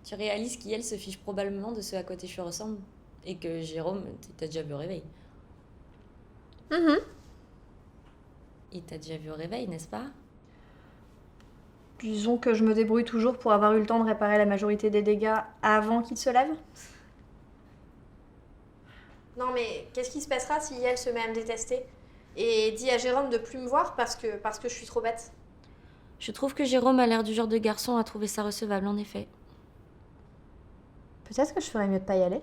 Tu réalises qu'elle se fiche probablement de ce à quoi tes cheveux ressemblent. Et que Jérôme, t'as déjà vu au réveil. Mhm. Il t'a déjà vu au réveil, n'est-ce pas? Disons que je me débrouille toujours pour avoir eu le temps de réparer la majorité des dégâts avant qu'il se lève. Non mais qu'est-ce qui se passera si elle se met à me détester et dit à Jérôme de plus me voir parce que je suis trop bête? Je trouve que Jérôme a l'air du genre de garçon à trouver ça recevable, en effet. Peut-être que je ferais mieux de pas y aller.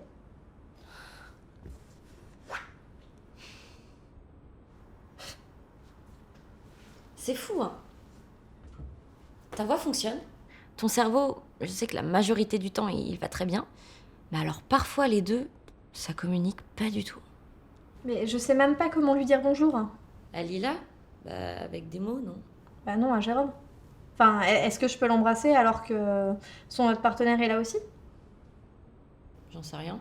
C'est fou, hein. Ta voix fonctionne. Ton cerveau, je sais que la majorité du temps, il va très bien. Mais alors parfois, les deux, ça communique pas du tout. Mais je sais même pas comment lui dire bonjour. À Lila, bah, avec des mots, non? Bah non, à Jérôme. Enfin, est-ce que je peux l'embrasser alors que son autre partenaire est là aussi? J'en sais rien.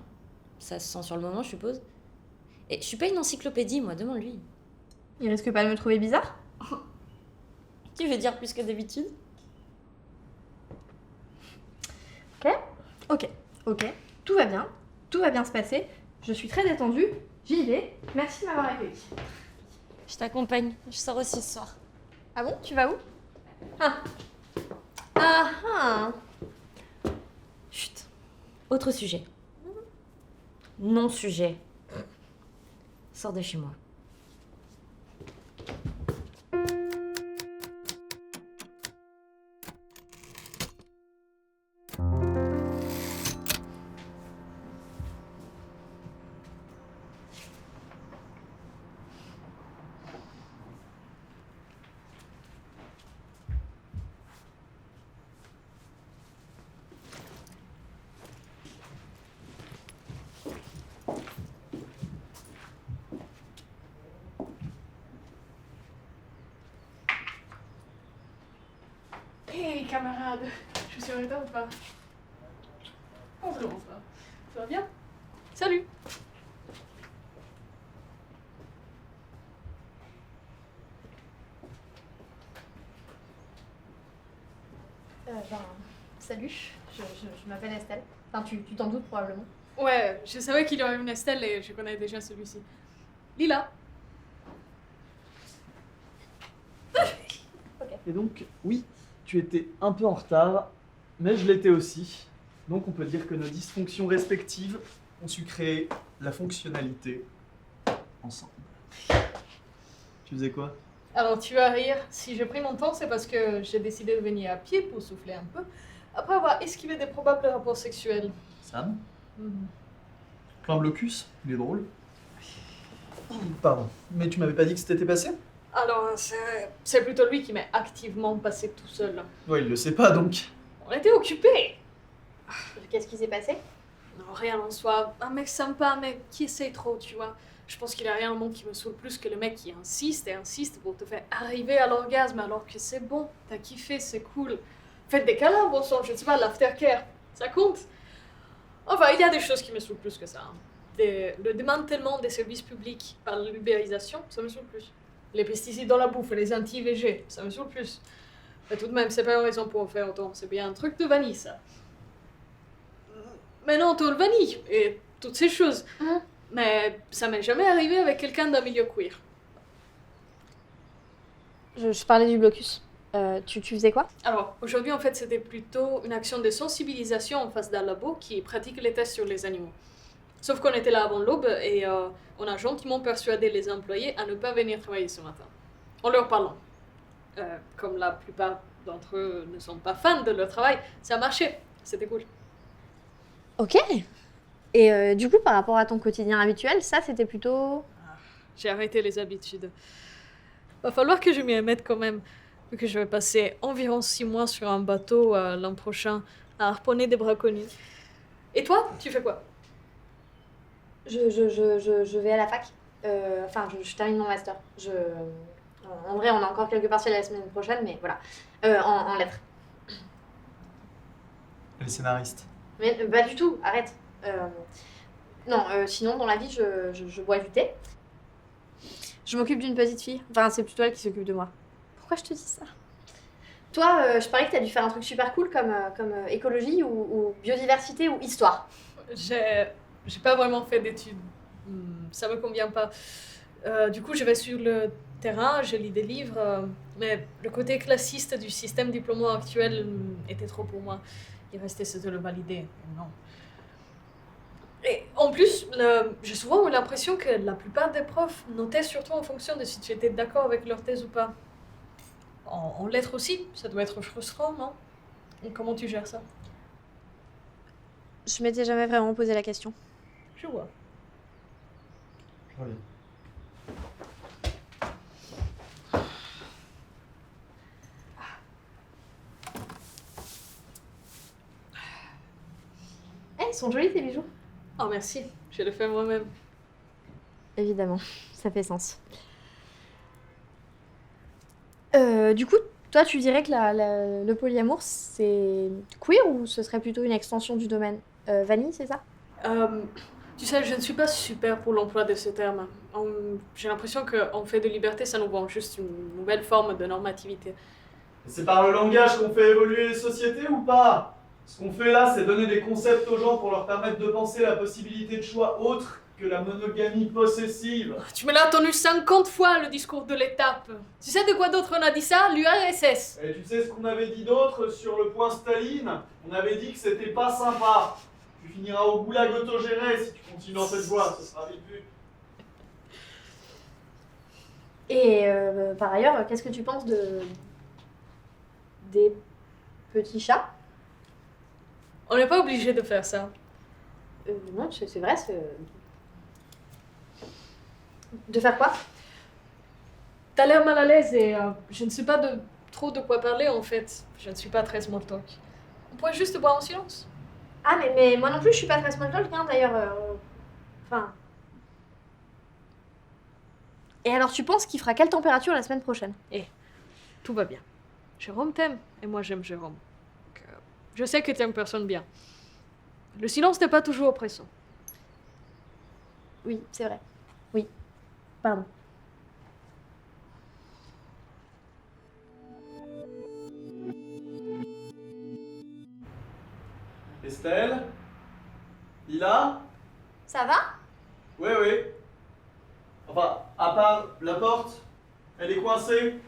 Ça se sent sur le moment, je suppose. Et je suis pas une encyclopédie, moi, demande-lui. Il risque pas de me trouver bizarre? Tu veux dire plus que d'habitude? Ok, ok, ok. Tout va bien se passer. Je suis très détendue. J'y vais. Merci de m'avoir accueillie. Je t'accompagne, je sors aussi ce soir. Ah bon, tu vas où? Ah. Ah ah. Chut. Autre sujet. Non-sujet. Sors de chez moi. Hey camarade, je suis en retard ou pas? On commence pas. Ça va bien? Salut! Ben, salut. Je m'appelle Estelle. Enfin, tu t'en doutes probablement. Ouais, je savais qu'il y aurait une Estelle et je connais déjà celui-ci. Lila. Et donc, oui, tu étais un peu en retard, mais je l'étais aussi. Donc on peut dire que nos dysfonctions respectives ont su créer la fonctionnalité ensemble. Tu faisais quoi? Alors tu vas rire, si j'ai pris mon temps, c'est parce que j'ai décidé de venir à pied pour souffler un peu, après avoir esquivé des probables rapports sexuels. Sam? Mhm. Plan blocus? Il est drôle. Pardon, mais tu m'avais pas dit que c'était passé? Alors c'est plutôt lui qui m'est activement passé tout seul. Ouais, il le sait pas donc. On était occupés. Qu'est-ce qui s'est passé? Non, rien en soi. Un mec sympa, mais qui essaye trop, tu vois. Je pense qu'il y a rien au monde qui me saoule plus que le mec qui insiste et insiste pour te faire arriver à l'orgasme alors que c'est bon, t'as kiffé, c'est cool. Faites des câlins, bon sang, je sais pas, l'aftercare, ça compte. Enfin, il y a des choses qui me saoulent plus que ça. Hein. Le démantèlement des services publics par l'ubérisation, ça me saoule plus. Les pesticides dans la bouffe et les anti-VG, ça me saoule plus. Mais tout de même, c'est pas une raison pour en faire autant, c'est bien un truc de vanille, ça. Mais non, tout le vanille et toutes ces choses. Hein? Mais ça m'est jamais arrivé avec quelqu'un d'un milieu queer. Je parlais du blocus. Tu faisais quoi? Alors, aujourd'hui, en fait, c'était plutôt une action de sensibilisation en face d'un labo qui pratique les tests sur les animaux. Sauf qu'on était là avant l'aube et on a gentiment persuadé les employés à ne pas venir travailler ce matin. En leur parlant. Comme la plupart d'entre eux ne sont pas fans de leur travail, ça a marché. C'était cool. Ok. Et du coup, par rapport à ton quotidien habituel, ça c'était plutôt... J'ai arrêté les habitudes. Va falloir que je m'y mette quand même, vu que je vais passer environ 6 mois sur un bateau l'an prochain à harponner des braconniers. Et toi, tu fais quoi? Je vais à la fac. Enfin, je termine mon master. En vrai, on a encore quelques partiels la semaine prochaine, mais voilà. En lettres. Les scénaristes. Mais pas du tout, arrête. Non, sinon, dans la vie, je bois du thé. Je m'occupe d'une petite fille. Enfin, c'est plutôt elle qui s'occupe de moi. Pourquoi je te dis ça? Toi, je parie que t'as dû faire un truc super cool comme écologie ou biodiversité ou histoire. J'ai pas vraiment fait d'études. Ça me convient pas. Du coup, je vais sur le terrain, je lis des livres, mais le côté classiste du système diplômant actuel était trop pour moi. Il restait ce de le valider. Non. Et en plus, j'ai souvent eu l'impression que la plupart des profs notaient surtout en fonction de si tu étais d'accord avec leur thèse ou pas. En lettres aussi, ça doit être frustrant, non? Et comment tu gères ça? Je m'étais jamais vraiment posé la question. Je vois. Je reviens. Eh, ils sont jolis tes bijoux. Oh merci, je le fais moi-même. Évidemment, ça fait sens. Du coup, toi, tu dirais que le polyamour, c'est queer ou ce serait plutôt une extension du domaine Vanille, c'est ça? Tu sais, je ne suis pas super pour l'emploi de ce terme. J'ai l'impression qu'en fait de liberté, ça nous vend juste une nouvelle forme de normativité. C'est par le langage qu'on fait évoluer les sociétés ou pas? Ce qu'on fait là, c'est donner des concepts aux gens pour leur permettre de penser la possibilité de choix autre que la monogamie possessive. Tu me l'as entendu 50 fois, le discours de l'étape. Tu sais de quoi d'autre on a dit ça? L'URSS. Et tu sais ce qu'on avait dit d'autre sur le point Staline? On avait dit que c'était pas sympa. Tu finiras au goulag autogéré si tu continues dans cette voie, ce sera vite vu. Et par ailleurs, qu'est-ce que tu penses des petits chats? On n'est pas obligé de faire ça. Non, c'est vrai, De faire quoi? T'as l'air mal à l'aise et je ne sais pas trop de quoi parler en fait. Je ne suis pas très small talk. On pourrait juste boire en silence. Ah, mais moi non plus, je suis pas très small talk, hein, d'ailleurs. Enfin... Et alors, tu penses qu'il fera quelle température la semaine prochaine? Tout va bien. Jérôme t'aime et moi j'aime Jérôme. Donc, je sais que t'es une personne bien. Le silence n'est pas toujours oppressant. Oui, c'est vrai. Oui. Pardon. Estelle? Lila? Ça va? Oui, oui. Enfin, à part la porte, elle est coincée.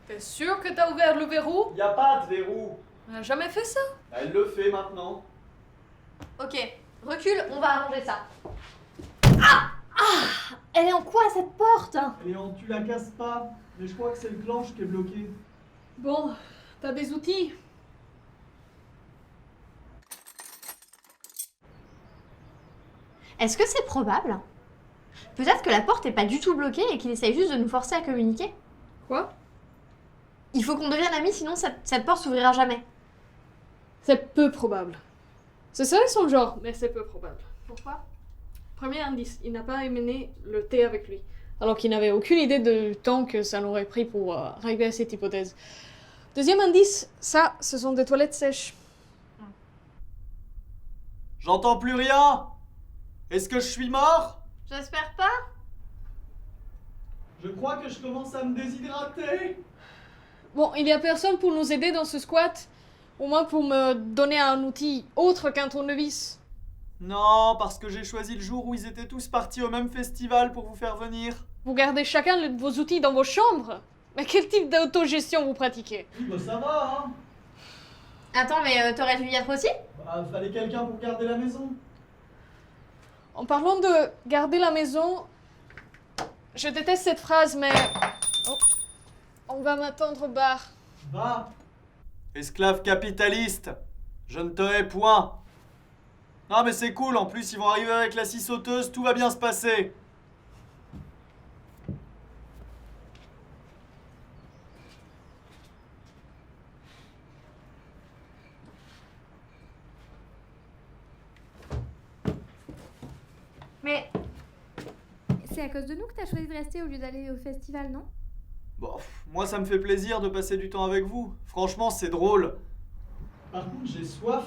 T'es sûr que t'as ouvert le verrou? Y a pas de verrou. On n'a jamais fait ça. Elle le fait maintenant. Ok, recule, on va arranger ça. Elle est en quoi cette porte? Léon, tu la casses pas. Mais je crois que c'est le clenche qui est bloqué. Bon, t'as des outils? Est-ce que c'est probable? Peut-être que la porte est pas du tout bloquée et qu'il essaye juste de nous forcer à communiquer. Quoi? Il faut qu'on devienne amis, sinon cette porte s'ouvrira jamais. C'est peu probable. Ce serait son genre, mais c'est peu probable. Pourquoi? Premier indice, il n'a pas amené le thé avec lui. Alors qu'il n'avait aucune idée du temps que ça l'aurait pris pour arriver à cette hypothèse. Deuxième indice, ça, ce sont des toilettes sèches. J'entends plus rien. Est-ce que je suis mort? J'espère pas. Je crois que je commence à me déshydrater. Bon, il y a personne pour nous aider dans ce squat. Au moins pour me donner un outil autre qu'un tournevis. Non, parce que j'ai choisi le jour où ils étaient tous partis au même festival pour vous faire venir. Vous gardez chacun de vos outils dans vos chambres? Mais quel type d'autogestion vous pratiquez? Oui, bah ça va, hein. Attends, mais t'aurais dû y être aussi? Bah, fallait quelqu'un pour garder la maison. En parlant de garder la maison, je déteste cette phrase, mais... Oh. On va m'attendre au bar. Va. Esclave capitaliste. Je ne te hais point. Non mais c'est cool, en plus ils vont arriver avec la scie sauteuse, tout va bien se passer. Mais c'est à cause de nous que t'as choisi de rester au lieu d'aller au festival, non? Bon, moi ça me fait plaisir de passer du temps avec vous. Franchement, c'est drôle. Par contre, j'ai soif.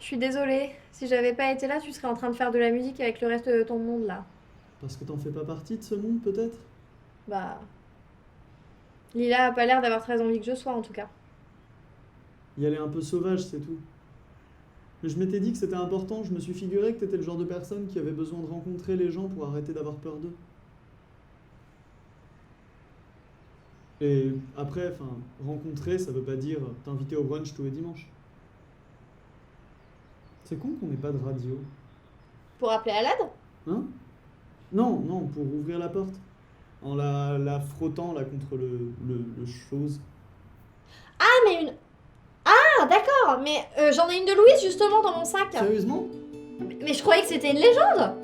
Je suis désolée. Si j'avais pas été là, tu serais en train de faire de la musique avec le reste de ton monde là. Parce que t'en fais pas partie de ce monde, peut-être? Bah. Lila a pas l'air d'avoir très envie que je sois en tout cas. Y aller un peu sauvage, c'est tout. Mais je m'étais dit que c'était important, je me suis figuré que t'étais le genre de personne qui avait besoin de rencontrer les gens pour arrêter d'avoir peur d'eux. Et après, enfin, rencontrer, ça veut pas dire t'inviter au brunch tous les dimanches. C'est con qu'on n'ait pas de radio. Pour appeler Alad? Hein? Non, non, pour ouvrir la porte. En la frottant là contre le chose. Ah, mais une. Ah, d'accord, mais j'en ai une de Louise justement dans mon sac. Sérieusement? Mais je croyais que c'était une légende.